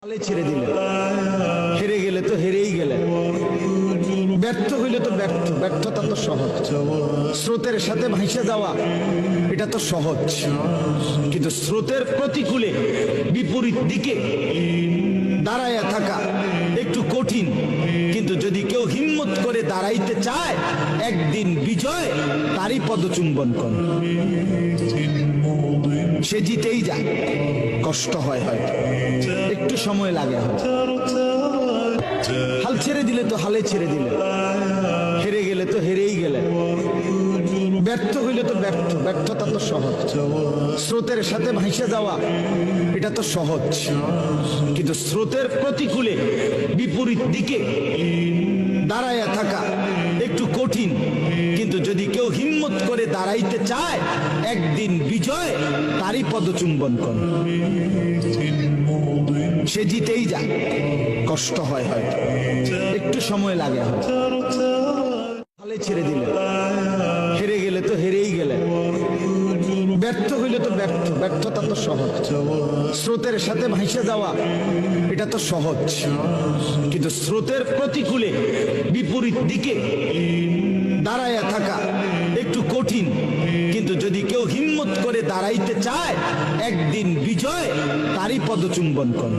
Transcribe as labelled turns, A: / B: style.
A: তালে ছেড়ে দিলে, হেরে গেলে তো হেরেই গেলে, ব্যর্থ হইলে তো ব্যর্থ। ব্যর্থতা তো সহজ, স্রোতের সাথে ভাসে যাওয়া এটা তো সহজ, কিন্তু স্রোতের প্রতিকূলে বিপরীত দিকে দাঁড়ায়া থাকা একটু কঠিন। কিন্তু যদি কেউ হিম্মত করে দাঁড়াইতে চায়, একদিন বিজয় তারই পদচুম্বন করে। সে জিতেই যায়, কষ্ট হয়, হয়তো একটু সময় লাগে, হয়তো হাল ছেড়ে দিলে তো হালে ছেড়ে দিলে, হেরে গেলে তো হেরেই গেলে, ব্যর্থ হইলে তো ব্যর্থ। ব্যর্থতা তো সহজ, স্রোতের সাথে ভাসে যাওয়া এটা তো সহজ, কিন্তু স্রোতের প্রতিকূলে বিপরীত দিকে দাঁড়ায়া থাকা একটু কঠিন। কিন্তু যদি কেউ হিম্মত করে দাঁড়াইতে চায়, একদিন বিজয় তারই পদচুম্বন করে। সে জিতেই যায়, কষ্ট হয়, হয়তো একটু সময় লাগে, হয়তো হালে ছেড়ে দিলে, হেরে গেলে তো হেরেই গেলে, ব্যর্থ হইলে তো ব্যর্থ। ব্যর্থতা তো সহজ, স্রোতের সাথে ভাসে যাওয়া এটা তো সহজ, কিন্তু স্রোতের প্রতিকূলে বিপরীত দিকে দাঁড়ায়া থাকা একটু কঠিন। কিন্তু যদি কেউ হিম্মত করে দাঁড়াইতে চায়, একদিন বিজয় তারই পদচুম্বন করে।